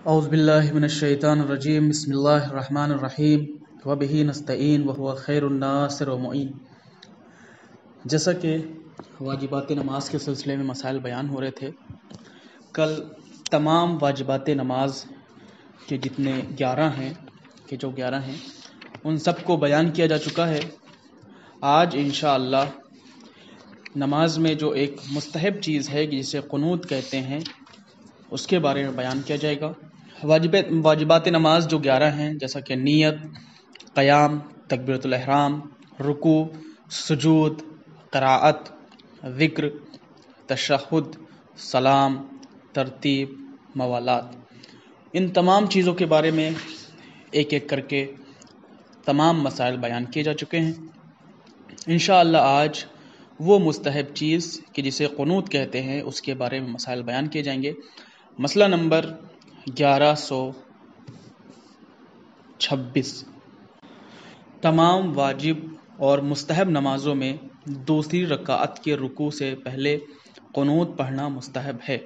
اعوذ باللہ من الشیطان الرجیم بسم اللہ الرحمن الرحیم وبہ نستعین وہو خیر الناصر و معین۔ جیسا کہ واجبات نماز کے سلسلے میں مسائل بیان ہو رہے تھے، کل تمام واجبات نماز کے جتنے 11 ہیں ان سب کو بیان کیا جا چکا ہے۔ آج انشاءاللہ نماز میں جو ایک مستحب چیز ہے جسے قنوت کہتے ہیں اس کے بارے میں بیان کیا جائے گا۔ واجبات نماز جو 11 ہیں، جیسا کہ نیت، قیام، تکبیرۃ الاحرام، رکوع، سجود، قراءت، ذکر، تشہد، سلام، ترتیب، موالات، ان تمام چیزوں کے بارے میں ایک ایک کر کے تمام مسائل بیان کیے جا چکے ہیں۔ انشاءاللہ آج وہ مستحب چیز کہ جسے قنوت کہتے ہیں اس کے بارے میں مسائل بیان کیے جائیں گے۔ مسئلہ نمبر 1126، تمام واجب اور مستحب نمازوں میں دوسری رکعت کے رکوع سے پہلے قنوت پڑھنا مستحب ہے،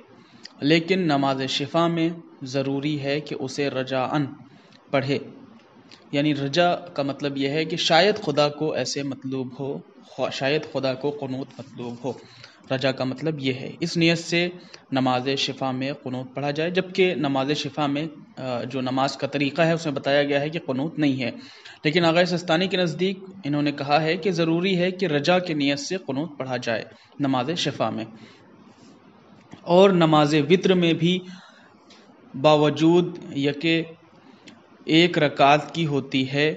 لیکن نماز شفا میں ضروری ہے کہ اسے رجاءً پڑھے۔ یعنی رجا کا مطلب یہ ہے کہ شاید خدا کو ایسے مطلوب ہو، شاید خدا کو قنوت مطلوب ہو۔ رجا کا مطلب یہ ہے، اس نیت سے نماز شفا میں قنوت پڑھا جائے، جبکہ نماز شفا میں جو نماز کا طریقہ ہے اس میں بتایا گیا ہے کہ قنوت نہیں ہے، لیکن آغا سستانی کے نزدیک انہوں نے کہا ہے کہ ضروری ہے کہ رجا کی نیت سے قنوت پڑھا جائے نماز شفا میں۔ اور نماز وتر میں بھی باوجود کہ ایک رکعت کی ہوتی ہے،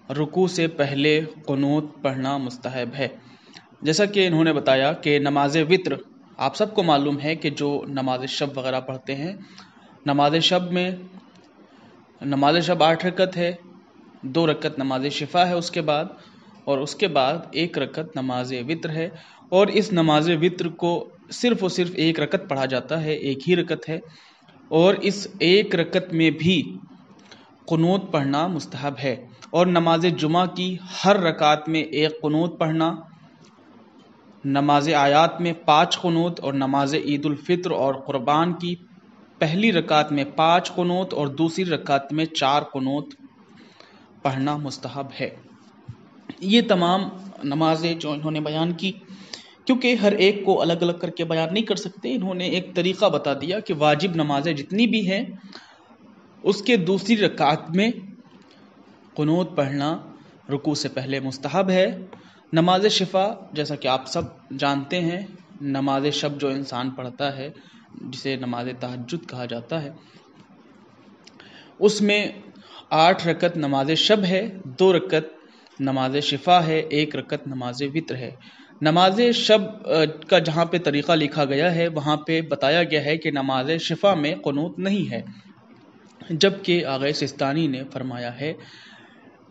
رکوع سے پہلے قنوت پڑھنا مستحب ہے۔ جیسا کہ انہوں نے بتایا کہ نماز وتر آپ سب کو معلوم ہے کہ جو نماز شب وغیرہ پڑھتے ہیں، نماز شب 8 رکعت ہے، 2 رکعت نماز شفا ہے اس کے بعد 1 رکعت نماز وتر ہے، اور اس نماز وتر کو صرف اور صرف 1 رکعت پڑھا جاتا ہے، ایک ہی رکعت ہے، اور اس 1 رکعت میں بھی قنوت پڑھنا مستحب ہے۔ اور نماز جمعہ کی ہر رکعت میں 1 قنوت پڑھنا، نماز آیات میں 5 قنوت، اور نماز عید الفطر اور قربان کی پہلی رکعت میں 5 قنوت اور دوسری رکعت میں 4 قنوت پڑھنا مستحب ہے۔ یہ تمام نمازیں جو انہوں نے بیان کی، کیونکہ ہر ایک کو الگ الگ کر کے بیان نہیں کر سکتے، انہوں نے ایک طریقہ بتا دیا کہ واجب نمازیں جتنی بھی ہیں اس کے دوسری رکعت میں قنوت پڑھنا رکوع سے پہلے مستحب ہے۔ نماز شفا جیسا کہ آپ سب جانتے ہیں، نماز شب جو انسان پڑھتا ہے جسے نماز تہجد کہا جاتا ہے، اس میں 8 رکعت نماز شب ہے، 2 رکعت نماز شفا ہے، 1 رکعت نماز وتر ہے۔ نماز شب کا جہاں پہ طریقہ لکھا گیا ہے وہاں پہ بتایا گیا ہے کہ نماز شفا میں قنوت نہیں ہے، جبکہ آغا سستانی نے فرمایا ہے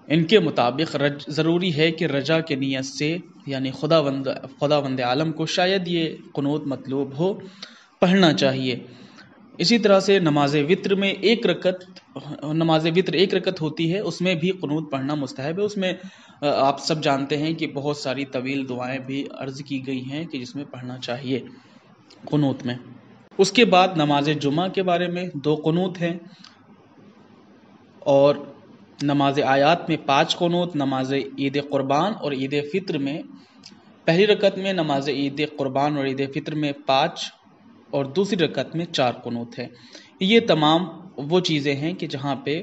ان کے مطابق ضروری ہے کہ رجا کے نیت سے، یعنی خداوند عالم کو شاید یہ قنوت مطلوب ہو، پڑھنا چاہیے۔ اسی طرح سے نماز وتر 1 رکعت ہوتی ہے، اس میں بھی قنوت پڑھنا مستحب ہے۔ اس میں آپ سب جانتے ہیں کہ بہت ساری طویل دعائیں بھی عرض کی گئی ہیں کہ جس میں پڑھنا چاہیے قنوت میں۔ اس کے بعد نماز جمعہ کے بارے میں 2 قنوت ہیں، اور نماز آیات میں 5 قنوت، نماز عید قربان اور عید فطر میں پہلی رکعت میں، نماز عید قربان اور عید فطر میں 5 اور دوسری رکعت میں 4 قنوت ہے۔ یہ تمام وہ چیزیں ہیں کہ جہاں پہ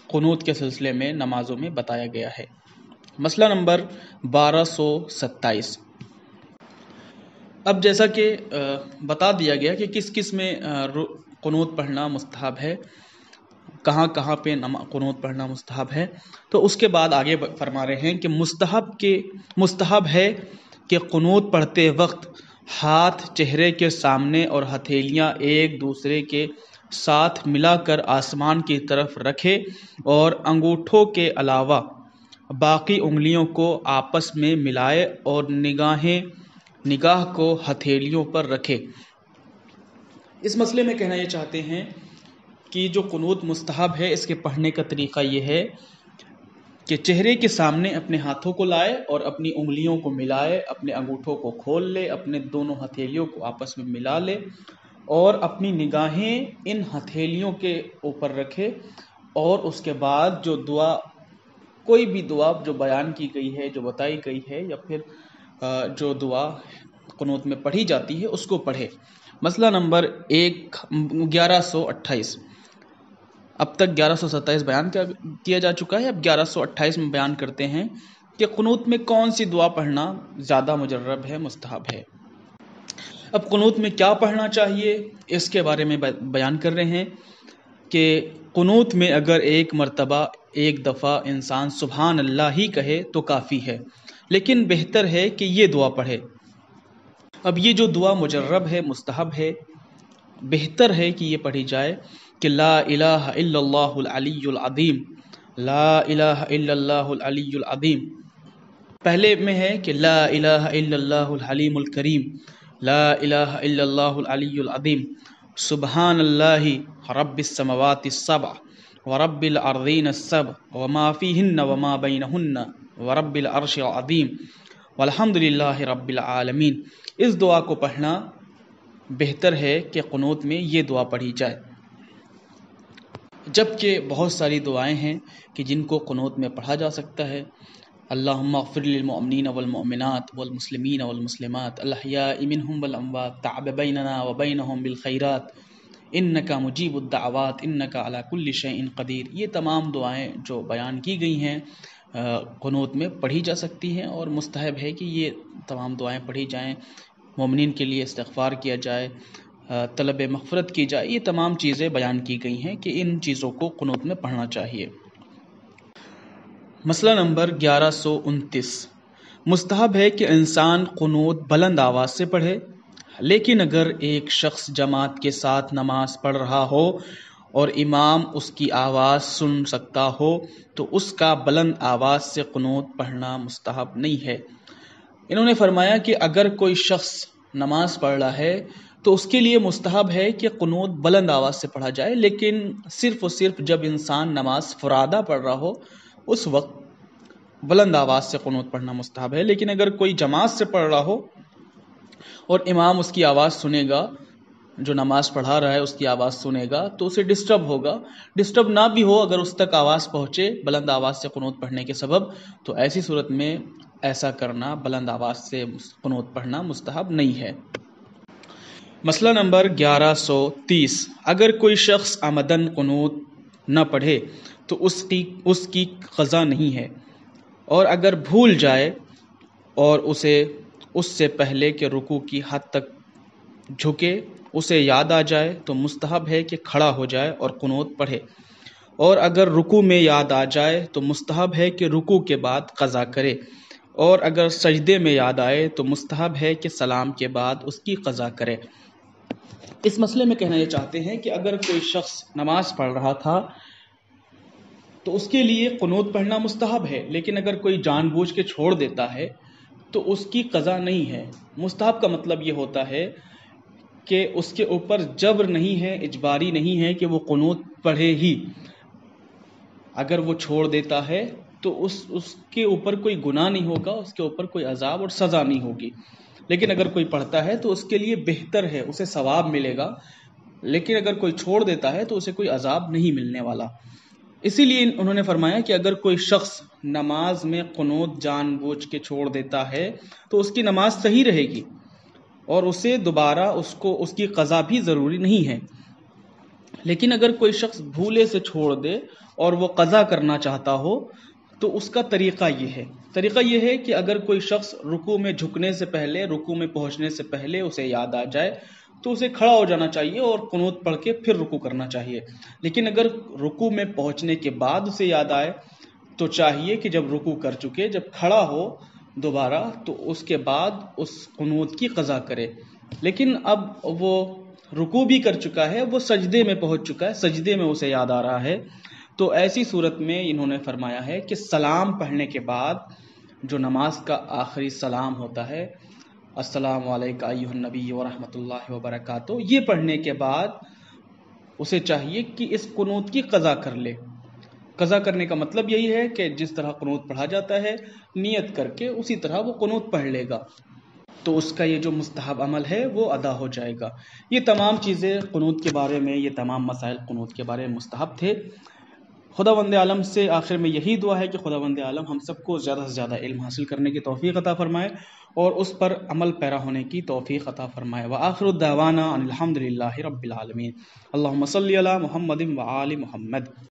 قنوت کے سلسلے میں نمازوں میں بتایا گیا ہے۔ مسئلہ نمبر 1227، اب جیسا کہ بتا دیا گیا کہ کس کس میں قنوت پڑھنا مستحب ہے، کہاں کہاں پہ قنوت پڑھنا مستحب ہے، تو اس کے بعد آگے فرما رہے ہیں کہ مستحب ہے کہ قنوت پڑھتے وقت ہاتھ چہرے کے سامنے اور ہتھیلیاں ایک دوسرے کے ساتھ ملا کر آسمان کی طرف رکھے، اور انگوٹھوں کے علاوہ باقی انگلیوں کو آپس میں ملائے اور نگاہ کو ہتھیلیوں پر رکھے۔ اس مسئلے میں کہنا یہ چاہتے ہیں کہ جو قنوت مستحب ہے اس کے پڑھنے کا طریقہ یہ ہے کہ چہرے کے سامنے اپنے ہاتھوں کو لائے اور اپنی انگلیوں کو ملائے، اپنے انگوٹھوں کو کھول لے، اپنے دونوں ہتھیلیوں کو آپس میں ملا لے، اور اپنی نگاہیں ان ہتھیلیوں کے اوپر رکھے، اور اس کے بعد جو دعا، کوئی بھی دعا جو بیان کی گئی ہے، جو بتائی گئی ہے، یا پھر جو دعا قنوت میں پڑھی جاتی ہے اس کو پڑھے۔ مسئلہ نمبر 1128۔ اب تک 1127 بیان کیا جا چکا ہے، اب 1128 میں بیان کرتے ہیں کہ قنوت میں کون سی دعا پڑھنا زیادہ مجرب ہے، مستحب ہے۔ اب قنوت میں کیا پڑھنا چاہیے اس کے بارے میں بیان کر رہے ہیں کہ قنوت میں اگر ایک مرتبہ، ایک دفعہ انسان سبحان اللہ ہی کہے تو کافی ہے، لیکن بہتر ہے کہ یہ دعا پڑھے۔ اب یہ جو دعا مجرب ہے، مستحب ہے، بہتر ہے کہ یہ پڑھی جائے کہ لا الہ الا اللہ العلی العظیم، لا الہ الا اللہ العلی العظیم۔ پہلے میں ہے کہ لا الہ الا اللہ الحلیم الکریم، لا الہ الا اللہ العلی العظیم، سبحان اللہ رب السماوات السبع ورب الارضین السبع وما فیہن وما بینہن ورب العرش العظیم والحمد للہ رب العالمین۔ اس دعا کو پڑھنا بہتر ہے کہ قنوت میں یہ دعا پڑھی جائے، جبکہ بہت ساری دعائیں ہیں کہ جن کو قنوت میں پڑھا جا سکتا ہے۔ اللہم اغفر للمؤمنین والمؤمنات والمسلمین والمسلمات الاحیاء منہم والاموات تعب بیننا وبینہم بالخیرات انک مجیب الدعوات انک علی کل شیء قدیر۔ یہ تمام دعائیں جو بیان کی گئی ہیں قنوت میں پڑھی جا سکتی ہیں، اور مستحب ہے کہ یہ تمام دعائیں پڑھی جائیں، مومنین کے لیے استغفار کیا جائے، طلب مغفرت کی جائے۔ یہ تمام چیزیں بیان کی گئی ہیں کہ ان چیزوں کو قنوت میں پڑھنا چاہیے۔ مسئلہ نمبر 1129۔ مستحب ہے کہ انسان قنوت بلند آواز سے پڑھے، لیکن اگر ایک شخص جماعت کے ساتھ نماز پڑھ رہا ہو اور امام اس کی آواز سن سکتا ہو تو اس کا بلند آواز سے قنوت پڑھنا مستحب نہیں ہے۔ انہوں نے فرمایا کہ اگر کوئی شخص نماز پڑھ رہا ہے تو اس کے لیے مستحب ہے کہ قنوت بلند آواز سے پڑھا جائے، لیکن صرف اور صرف جب انسان نماز فرادہ پڑھ رہا ہو اس وقت بلند آواز سے قنوت پڑھنا مستحب ہے۔ لیکن اگر کوئی جماعت سے پڑھ رہا ہو اور امام اس کی آواز سنے گا، جو نماز پڑھا رہا ہے اس کی آواز سنے گا تو اسے ڈسٹرب ہوگا، ڈسٹرب نہ بھی ہو، اگر اس تک آواز پہنچے بلند آواز سے قنوت پڑھنے کے سبب، تو ایسی صورت میں ایسا کرنا، بلند آواز سے قنوت پڑھنا مستحب نہیں ہے۔ مسئلہ نمبر 1130۔ اگر کوئی شخص عمدن قنوت نہ پڑھے تو اس کی قضا نہیں ہے، اور اگر بھول جائے اور اسے اس سے پہلے کہ رکوع کی حد تک جھکے اسے یاد آ جائے تو مستحب ہے کہ کھڑا ہو جائے اور قنوت پڑھے، اور اگر رکوع میں یاد آ جائے تو مستحب ہے کہ رکوع کے بعد قضا کرے، اور اگر سجدے میں یاد آئے تو مستحب ہے کہ سلام کے بعد اس کی قضا کرے۔ اس مسئلے میں کہنا یہ چاہتے ہیں کہ اگر کوئی شخص نماز پڑھ رہا تھا تو اس کے لیے قنوت پڑھنا مستحب ہے، لیکن اگر کوئی جان بوجھ کے چھوڑ دیتا ہے تو اس کی قضا نہیں ہے۔ مستحب کا مطلب یہ ہوتا ہے کہ اس کے اوپر جبر نہیں ہے، اجباری نہیں ہے کہ وہ قنوت پڑھے ہی۔ اگر وہ چھوڑ دیتا ہے تو اس کے اوپر کوئی گناہ نہیں ہوگا، اس کے اوپر کوئی عذاب اور سزا نہیں ہوگی۔ لیکن اگر کوئی پڑھتا ہے تو اس کے لیے بہتر ہے، اسے ثواب ملے گا، لیکن اگر کوئی چھوڑ دیتا ہے تو اسے کوئی عذاب نہیں ملنے والا۔ اسی لیے انہوں نے فرمایا کہ اگر کوئی شخص نماز میں قنوت جان بوجھ کے چھوڑ دیتا ہے تو اس کی نماز صحیح رہے گی، اور اسے دوبارہ اس کی قضا بھی ضروری نہیں ہے۔ لیکن اگر کوئی شخص بھولے سے چھوڑ دے اور وہ قضا کرنا چاہتا ہو تو اس کا طریقہ یہ ہے کہ اگر کوئی شخص رکوع میں جھکنے سے پہلے، رکوع میں پہنچنے سے پہلے اسے یاد آ جائے تو اسے کھڑا ہو جانا چاہیے اور قنوت پڑھ کے پھر رکوع کرنا چاہیے۔ لیکن اگر رکوع میں پہنچنے کے بعد اسے یاد آئے تو چاہیے کہ جب رکوع کر چکے، جب کھڑا ہو دوبارہ تو اس کے بعد اس قنوت کی قضا کرے۔ لیکن اب وہ رکوع بھی کر چکا ہے، وہ سجدے میں پہنچ چکا ہے، سجدے میں اسے یاد آ رہا ہے، تو ایسی صورت میں انہوں نے فرمایا ہے کہ سلام پڑھنے کے بعد جو نماز کا آخری سلام ہوتا ہے، السلام علیکم ایھا النبی ورحمۃ اللہ وبرکاتہ، یہ پڑھنے کے بعد اسے چاہیے کہ اس قنوت کی قضا کر لے۔ قضا کرنے کا مطلب یہی ہے کہ جس طرح قنوت پڑھا جاتا ہے نیت کر کے اسی طرح وہ قنوت پڑھ لے گا۔ تو اس کا یہ جو مستحب عمل ہے وہ ادا ہو جائے گا۔ یہ تمام چیزیں قنوت کے بارے میں، یہ تمام مسائل قنوت کے بارے میں مستحب تھے۔ خداوند عالم سے آخر میں یہی دعا ہے کہ خداوند عالم ہم سب کو زیادہ سے زیادہ علم حاصل کرنے کی توفیق عطا فرمائے اور اس پر عمل پیرا ہونے کی توفیق عطا فرمائے۔ وآخر الدعوانا ان الحمد للہ رب العالمین۔ اللہم صلی علی محمد وآل محمد۔